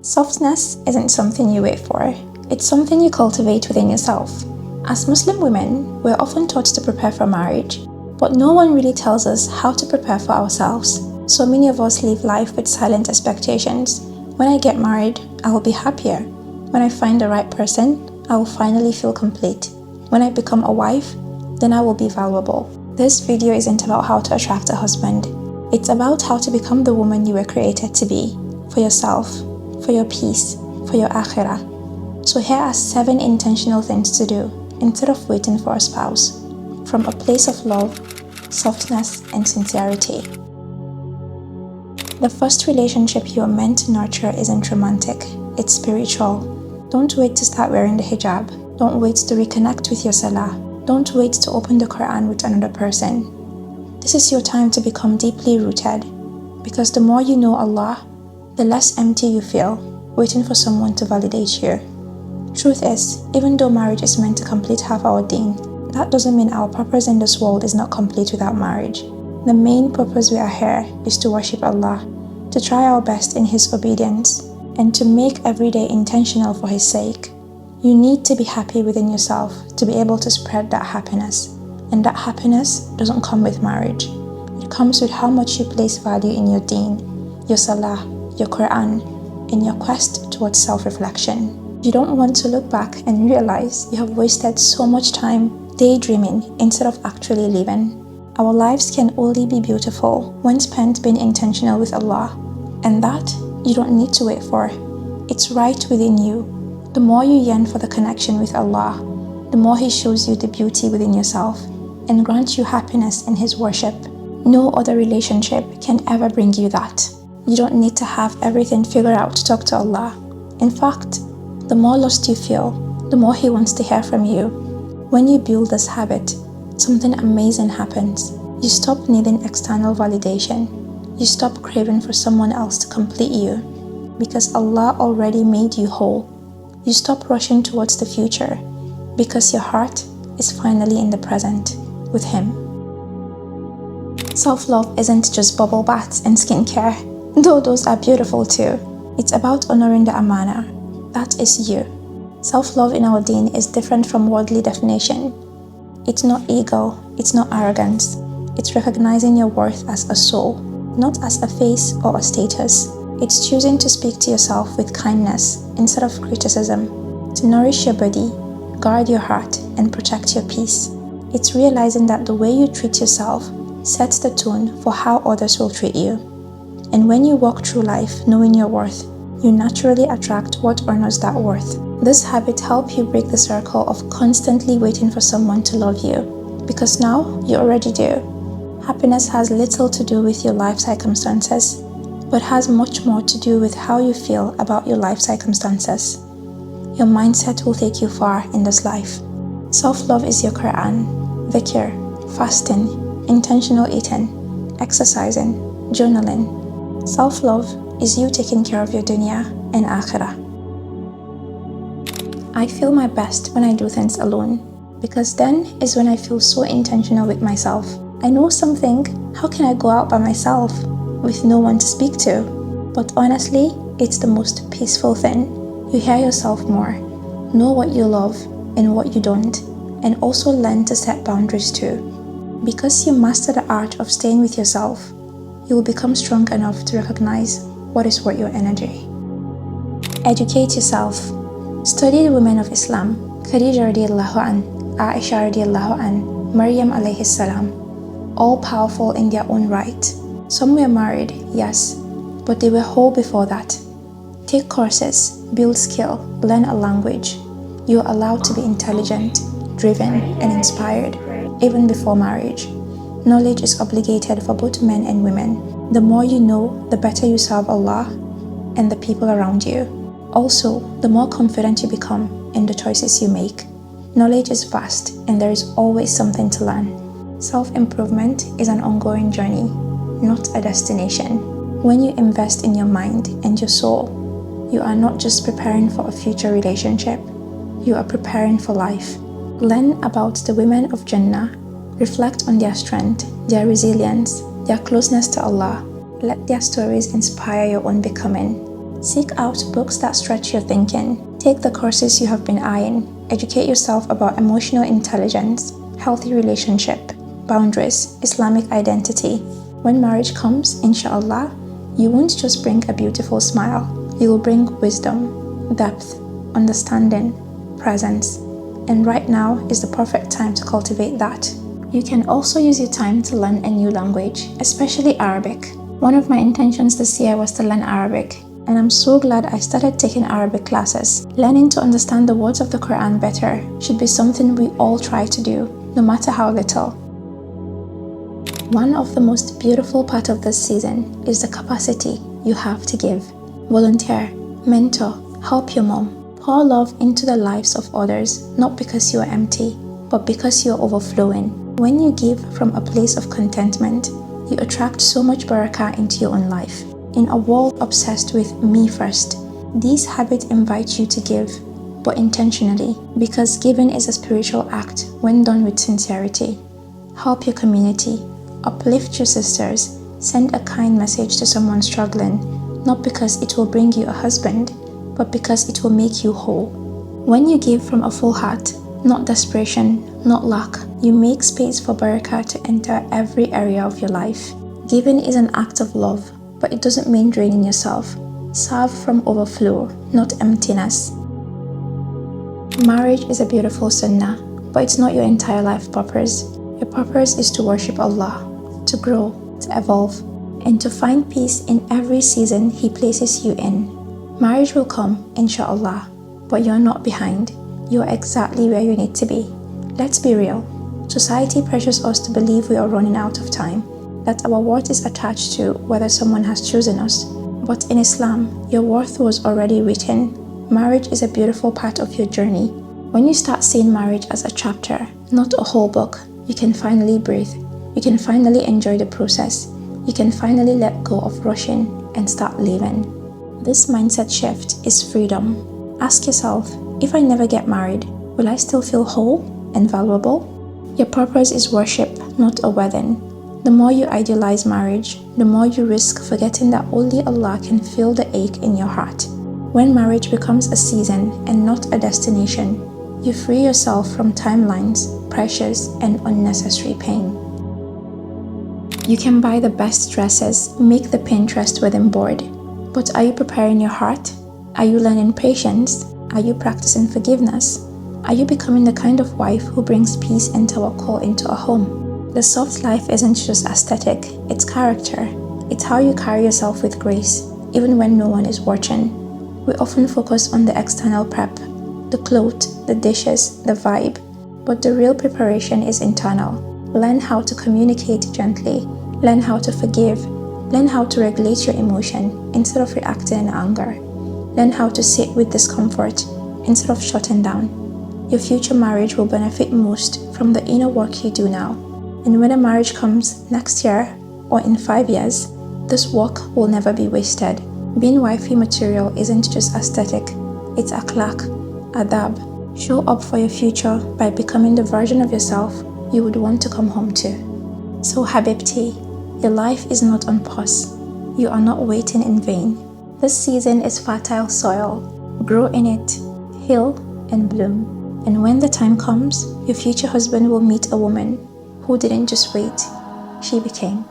Softness isn't something you wait for, it's something you cultivate within yourself. As Muslim women, we're often taught to prepare for marriage, but no one really tells us how to prepare for ourselves. So many of us live life with silent expectations. When I get married, I will be happier. When I find the right person, I will finally feel complete. When I become a wife, then I will be valuable. This video isn't about how to attract a husband. It's about how to become the woman you were created to be, for yourself, for your peace, for your akhirah. So here are 7 intentional things to do instead of waiting for a spouse, from a place of love, softness, and sincerity. The first relationship you are meant to nurture isn't romantic, it's spiritual. Don't wait to start wearing the hijab. Don't wait to reconnect with your salah. Don't wait to open the Quran with another person. This is your time to become deeply rooted, because the more you know Allah, the less empty you feel, waiting for someone to validate you. Truth is, even though marriage is meant to complete half our deen, that doesn't mean our purpose in this world is not complete without marriage. The main purpose we are here is to worship Allah, to try our best in His obedience, and to make every day intentional for His sake. You need to be happy within yourself to be able to spread that happiness. And that happiness doesn't come with marriage. It comes with how much you place value in your deen, your salah, your Quran, in your quest towards self-reflection. You don't want to look back and realize you have wasted so much time daydreaming instead of actually living. Our lives can only be beautiful when spent being intentional with Allah, and that you don't need to wait for. It's right within you. The more you yearn for the connection with Allah, the more He shows you the beauty within yourself and grants you happiness in His worship. No other relationship can ever bring you that. You don't need to have everything figured out to talk to Allah. In fact, the more lost you feel, the more He wants to hear from you. When you build this habit, something amazing happens. You stop needing external validation. You stop craving for someone else to complete you, because Allah already made you whole. You stop rushing towards the future, because your heart is finally in the present with Him. Self-love isn't just bubble baths and skincare, though those are beautiful too. It's about honoring the amana. That is you. Self-love in our deen is different from worldly definition. It's not ego, it's not arrogance. It's recognizing your worth as a soul, not as a face or a status. It's choosing to speak to yourself with kindness instead of criticism, to nourish your body, guard your heart, and protect your peace. It's realizing that the way you treat yourself sets the tone for how others will treat you. And when you walk through life knowing your worth, you naturally attract what honors that worth. This habit helps you break the circle of constantly waiting for someone to love you, because now you already do. Happiness has little to do with your life circumstances, but has much more to do with how you feel about your life circumstances. Your mindset will take you far in this life. Self-love is your Quran, dhikr, fasting, intentional eating, exercising, journaling. Self-love is you taking care of your dunya and akhirah. I feel my best when I do things alone, because then is when I feel so intentional with myself. I know something, how can I go out by myself with no one to speak to? But honestly, it's the most peaceful thing. You hear yourself more, know what you love and what you don't, and also learn to set boundaries too. Because you master the art of staying with yourself, you will become strong enough to recognize what is worth your energy. Educate yourself. Study the women of Islam, Khadija radiallahu an, Aisha radiallahu an, Maryam alayhi salam, all powerful in their own right. Some were married, yes, but they were whole before that. Take courses, build skill, learn a language. You are allowed to be intelligent, driven, and inspired, even before marriage. Knowledge is obligated for both men and women. The more you know, the better you serve Allah and the people around you. Also, the more confident you become in the choices you make. Knowledge is vast, and there is always something to learn. Self-improvement is an ongoing journey, not a destination. When you invest in your mind and your soul, you are not just preparing for a future relationship, you are preparing for life. Learn about the women of Jannah, reflect on their strength, their resilience, their closeness to Allah. Let their stories inspire your own becoming. Seek out books that stretch your thinking. Take the courses you have been eyeing. Educate yourself about emotional intelligence, healthy relationship, boundaries, Islamic identity. When marriage comes, inshallah, you won't just bring a beautiful smile. You will bring wisdom, depth, understanding, presence. And right now is the perfect time to cultivate that. You can also use your time to learn a new language, especially Arabic. One of my intentions this year was to learn Arabic, and I'm so glad I started taking Arabic classes. Learning to understand the words of the Quran better should be something we all try to do, no matter how little. One of the most beautiful parts of this season is the capacity you have to give. Volunteer, mentor, help your mom. Pour love into the lives of others, not because you are empty, but because you are overflowing. When you give from a place of contentment, you attract so much barakah into your own life. In a world obsessed with me first, these habits invite you to give, but intentionally, because giving is a spiritual act when done with sincerity. Help your community, uplift your sisters, send a kind message to someone struggling, not because it will bring you a husband, but because it will make you whole. When you give from a full heart, not desperation, not lack, you make space for barakah to enter every area of your life. Giving is an act of love, but it doesn't mean draining yourself. Serve from overflow, not emptiness. Marriage is a beautiful sunnah, but it's not your entire life purpose. Your purpose is to worship Allah, to grow, to evolve, and to find peace in every season He places you in. Marriage will come, inshallah, but you're not behind. You're exactly where you need to be. Let's be real. Society pressures us to believe we are running out of time, that our worth is attached to whether someone has chosen us. But in Islam, your worth was already written. Marriage is a beautiful part of your journey. When you start seeing marriage as a chapter, not a whole book, you can finally breathe. You can finally enjoy the process. You can finally let go of rushing and start living. This mindset shift is freedom. Ask yourself, if I never get married, will I still feel whole and valuable? Your purpose is worship, not a wedding. The more you idealize marriage, the more you risk forgetting that only Allah can feel the ache in your heart. When marriage becomes a season and not a destination, you free yourself from timelines, pressures, and unnecessary pain. You can buy the best dresses, make the Pinterest wedding board, but are you preparing your heart? Are you learning patience? Are you practicing forgiveness? Are you becoming the kind of wife who brings peace and tawakkul into a home? The soft life isn't just aesthetic, it's character. It's how you carry yourself with grace, even when no one is watching. We often focus on the external prep, the clothes, the dishes, the vibe, but the real preparation is internal. Learn how to communicate gently, learn how to forgive, learn how to regulate your emotion instead of reacting in anger. Learn how to sit with discomfort instead of shutting down. Your future marriage will benefit most from the inner work you do now. And when a marriage comes next year or in 5 years, this work will never be wasted. Being wifey material isn't just aesthetic, it's akhlaq, adab. Show up for your future by becoming the version of yourself you would want to come home to. So habibti, your life is not on pause. You are not waiting in vain. This season is fertile soil. Grow in it, heal and bloom. And when the time comes, your future husband will meet a woman who didn't just wait, she became.